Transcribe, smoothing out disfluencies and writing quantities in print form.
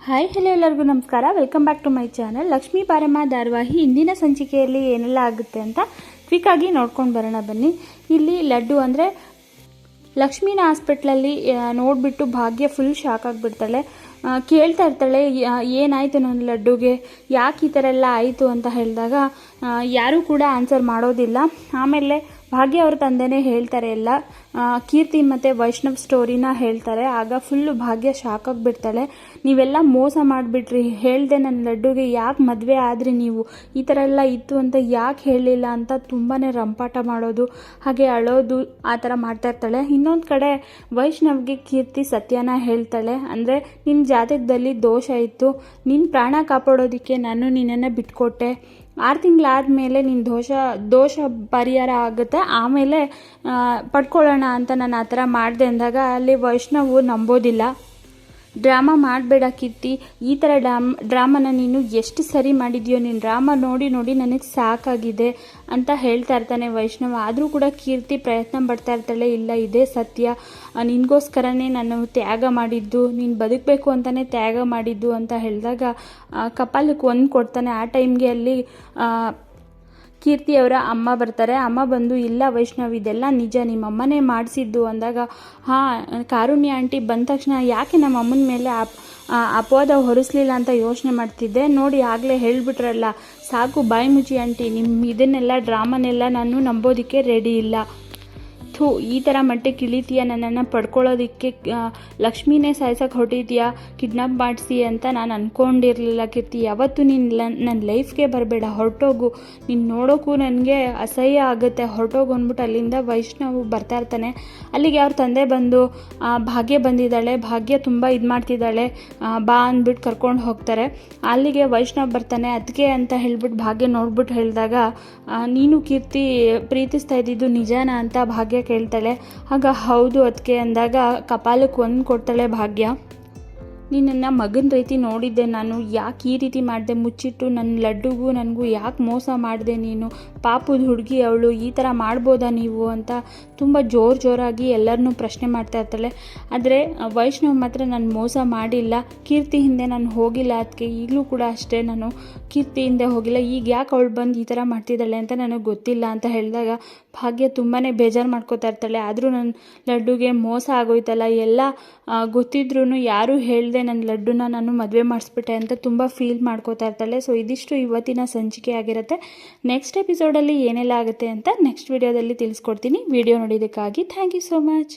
Hi hello ಎಲ್ಲರಿಗೂ ನಮಸ್ಕಾರ. Welcome back to my channel. Lakshmi Baramma ಧಾರಾವಾಹಿ ಇಂದಿನ ಸಂಚಿಕೆಯಲ್ಲಿ ಏನೆಲ್ಲ ಆಗುತ್ತೆ ಅಂತ ಕ್ವಿಕ್ಕಾಗಿ ನೋಡ್ಕೊಂಡು ಬರೋಣ ಬನ್ನಿ. ಇಲ್ಲಿ ಲಡ್ಡು ಅಂದರೆ ಲಕ್ಷ್ಮೀನ ಹಾಸ್ಪಿಟ್ಲಲ್ಲಿ ನೋಡಿಬಿಟ್ಟು ಭಾಗ್ಯ ಫುಲ್ ಶಾಕ್ ಆಗಿಬಿಡ್ತಾಳೆ. ಕೇಳ್ತಾ ಇರ್ತಾಳೆ, ಏನಾಯಿತು ನನ್ನ ಲಡ್ಡುಗೆ, ಯಾಕೆ ಈ ಥರ ಎಲ್ಲ ಆಯಿತು ಅಂತ ಹೇಳಿದಾಗ ಯಾರೂ ಕೂಡ ಆನ್ಸರ್ ಮಾಡೋದಿಲ್ಲ. ಆಮೇಲೆ ಭಾಗ್ಯ ಅವ್ರ ತಂದೆನೇ ಹೇಳ್ತಾರೆ ಎಲ್ಲ, ಕೀರ್ತಿ ಮತ್ತು ವೈಷ್ಣವ್ ಸ್ಟೋರಿನ ಹೇಳ್ತಾರೆ. ಆಗ ಫುಲ್ಲು ಭಾಗ್ಯ ಶಾಕ್ ಆಗಿಬಿಡ್ತಾಳೆ. ನೀವೆಲ್ಲ ಮೋಸ ಮಾಡಿಬಿಟ್ರಿ, ಹೇಳಿದೆ ನನ್ನ ಲಡ್ಡುಗೆ, ಯಾಕೆ ಮದುವೆ ಆದ್ರಿ ನೀವು, ಈ ಥರ ಎಲ್ಲ ಇತ್ತು ಅಂತ ಯಾಕೆ ಹೇಳಲಿಲ್ಲ ಅಂತ ತುಂಬಾ ರಂಪಾಟ ಮಾಡೋದು, ಹಾಗೆ ಅಳೋದು, ಆ ಥರ ಮಾಡ್ತಾ ಇರ್ತಾಳೆ. ಇನ್ನೊಂದು ಕಡೆ ವೈಷ್ಣವ್ಗೆ ಕೀರ್ತಿ ಸತ್ಯನ ಹೇಳ್ತಾಳೆ, ಅಂದರೆ ನಿನ್ನ ಜಾತಕದಲ್ಲಿ ದೋಷ ಇತ್ತು, ನಿನ್ನ ಪ್ರಾಣ ಕಾಪಾಡೋದಕ್ಕೆ ನಾನು ನಿನ್ನನ್ನು ಬಿಟ್ಕೊಟ್ಟೆ, 6 ತಿಂಗಳಾದಮೇಲೆ ನಿನ್ನ ದೋಷ ಪರಿಹಾರ ಆಗುತ್ತೆ, ಆಮೇಲೆ ಪಡ್ಕೊಳ್ಳೋಣ ಅಂತ ನಾನು ಆ ಥರ ಮಾಡಿದೆ ಅಂದಾಗ ಅಲ್ಲಿ ವೈಷ್ಣವು ನಂಬೋದಿಲ್ಲ. ಡ್ರಾಮಾ ಮಾಡಬೇಡ ಕೀರ್ತಿ, ಈ ಥರ ಡ್ರಾಮನ ನೀನು ಎಷ್ಟು ಸರಿ ಮಾಡಿದ್ಯೋ, ನೀನು ಡ್ರಾಮಾ ನೋಡಿ ನೋಡಿ ನನಗೆ ಸಾಕಾಗಿದೆ ಅಂತ ಹೇಳ್ತಾ ಇರ್ತಾನೆ ವೈಷ್ಣವ. ಆದರೂ ಕೂಡ ಕೀರ್ತಿ ಪ್ರಯತ್ನ ಪಡ್ತಾ ಇರ್ತಾಳೆ, ಇಲ್ಲ ಇದೇ ಸತ್ಯ, ನಿನಗೋಸ್ಕರನೇ ನಾನು ತ್ಯಾಗ ಮಾಡಿದ್ದು, ನೀನು ಬದುಕಬೇಕು ಅಂತಲೇ ತ್ಯಾಗ ಮಾಡಿದ್ದು ಅಂತ ಹೇಳಿದಾಗ ಕಪಾಲಕ್ಕೆ ಒಂದು ಕೊಡ್ತಾನೆ. ಆ ಟೈಮ್ಗೆ ಅಲ್ಲಿ ಕೀರ್ತಿಯವರ ಅಮ್ಮ ಬರ್ತಾರೆ. ಅಮ್ಮ ಬಂದು, ಇಲ್ಲ ವೈಷ್ಣವ್, ಇದೆಲ್ಲ ನಿಜ, ನಿಮ್ಮಮ್ಮನೇ ಮಾಡಿಸಿದ್ದು ಅಂದಾಗ, ಹಾಂ ಕಾರುಣ್ಯ ಆಂಟಿ ಬಂದ ತಕ್ಷಣ ಯಾಕೆ ನಮ್ಮ ಅಮ್ಮನ ಮೇಲೆ ಅಪವಾದ ಹೊರಿಸ್ಲಿಲ್ಲ ಅಂತ ಯೋಚನೆ ಮಾಡ್ತಿದ್ದೆ, ನೋಡಿ ಆಗಲೇ ಹೇಳಿಬಿಟ್ರಲ್ಲ, ಸಾಕು ಬಾಯಿ ಮುಚ್ಚಿ ಆಂಟಿ, ನಿಮ್ಮ ಇದನ್ನೆಲ್ಲ ಡ್ರಾಮನೆಲ್ಲ ನಾನು ನಂಬೋದಕ್ಕೆ ರೆಡಿ ಇಲ್ಲ. ಈ ಥರ ಮಟ್ಟಿಗೆ ಇಳಿತೀಯ, ನನ್ನನ್ನು ಪಡ್ಕೊಳ್ಳೋದಕ್ಕೆ ಲಕ್ಷ್ಮೀನೇ ಸಾಯ್ಸೋಕೆ ಹೊಟ್ಟಿದ್ಯಾ, ಕಿಡ್ನಾಪ್ ಮಾಡಿಸಿ ಅಂತ ನಾನು ಅಂದ್ಕೊಂಡಿರಲಿಲ್ಲ ಕೀರ್ತಿ, ಯಾವತ್ತೂ ನೀನು ನನ್ನ ಲೈಫ್ಗೆ ಬರಬೇಡ, ಹೊರಟೋಗು, ನೀನು ನೋಡೋಕ್ಕೂ ನನಗೆ ಅಸಹ್ಯ ಆಗುತ್ತೆ, ಹೊರಟೋಗು ಅಂದ್ಬಿಟ್ಟು ಅಲ್ಲಿಂದ ವೈಷ್ಣವ್ ಬರ್ತಾ ಇರ್ತಾನೆ. ಅಲ್ಲಿಗೆ ಅವ್ರ ತಂದೆ ಬಂದು, ಭಾಗ್ಯ ಬಂದಿದ್ದಾಳೆ, ಭಾಗ್ಯ ತುಂಬ ಇದು ಮಾಡ್ತಿದ್ದಾಳೆ, ಬಾ ಅಂದ್ಬಿಟ್ಟು ಕರ್ಕೊಂಡು ಹೋಗ್ತಾರೆ. ಅಲ್ಲಿಗೆ ವೈಷ್ಣವ್ ಬರ್ತಾನೆ. ಅದಕ್ಕೆ ಅಂತ ಹೇಳ್ಬಿಟ್ಟು ಭಾಗ್ಯ ನೋಡ್ಬಿಟ್ಟು ಹೇಳಿದಾಗ, ನೀನು ಕೀರ್ತಿ ಪ್ರೀತಿಸ್ತಾ ಇದ್ದಿದ್ದು ನಿಜಾನ ಅಂತ ಭಾಗ್ಯ ಕೇಳ್ತಾಳೆ. ಆಗ ಹೌದು ಅದಕ್ಕೆ ಅಂದಾಗ ಕಪಾಲಕ್ಕೆ ಒಂದು ಕೊಡ್ತಾಳೆ ಭಾಗ್ಯ. ನಿನ್ನನ್ನು ಮಗನ ರೀತಿ ನೋಡಿದ್ದೆ ನಾನು, ಯಾಕೆ ಈ ರೀತಿ ಮಾಡಿದೆ, ಮುಚ್ಚಿಟ್ಟು ನನ್ನ ಲಡ್ಡುಗೂ ನನಗೂ ಯಾಕೆ ಮೋಸ ಮಾಡಿದೆ ನೀನು, ಪಾಪದ ಹುಡುಗಿ ಅವಳು, ಈ ಥರ ಮಾಡ್ಬೋದಾ ನೀವು ಅಂತ ತುಂಬ ಜೋರಾಗಿ ಎಲ್ಲರನ್ನೂ ಪ್ರಶ್ನೆ ಮಾಡ್ತಾ ಇರ್ತಾಳೆ. ಆದರೆ ವೈಷ್ಣವ್ ಮಾತ್ರ ನಾನು ಮೋಸ ಮಾಡಿಲ್ಲ, ಕೀರ್ತಿ ಹಿಂದೆ ನಾನು ಹೋಗಿಲ್ಲ, ಅದಕ್ಕೆ ಈಗಲೂ ಕೂಡ ಅಷ್ಟೇ, ನಾನು ಕೀರ್ತಿ ಹಿಂದೆ ಹೋಗಿಲ್ಲ, ಈಗ ಯಾಕೆ ಅವಳು ಬಂದು ಈ ಥರ ಮಾಡ್ತಿದ್ದಾಳೆ ಅಂತ ನನಗೆ ಗೊತ್ತಿಲ್ಲ ಅಂತ ಹೇಳಿದಾಗ ಭಾಗ್ಯ ತುಂಬಾ ಬೇಜಾರು ಮಾಡ್ಕೋತಾ ಇರ್ತಾಳೆ. ಆದರೂ ನನ್ನ ಲಡ್ಡುಗೆ ಮೋಸ ಆಗೋಯ್ತಲ್ಲ, ಎಲ್ಲ ಗೊತ್ತಿದ್ರೂ ಯಾರೂ ಹೇಳಿದೆ ನನ್ನ ಲಡ್ಡುನ ನಾನು ಮದುವೆ ಮಾಡಿಸ್ಬಿಟ್ಟೆ ಅಂತ ತುಂಬ ಫೀಲ್ ಮಾಡ್ಕೋತಾ ಇರ್ತಾಳೆ. ಸೊ ಇದಿಷ್ಟು ಇವತ್ತಿನ ಸಂಚಿಕೆ ಆಗಿರುತ್ತೆ. ನೆಕ್ಸ್ಟ್ ಎಪಿಸೋಡಲ್ಲಿ ಏನೆಲ್ಲ ಆಗುತ್ತೆ ಅಂತ ನೆಕ್ಸ್ಟ್ ವಿಡಿಯೋದಲ್ಲಿ ತಿಳಿಸ್ಕೊಡ್ತೀನಿ. ವಿಡಿಯೋ ನೋಡಿದ್ದಕ್ಕಾಗಿ ಥ್ಯಾಂಕ್ ಯು ಸೋ ಮಚ್.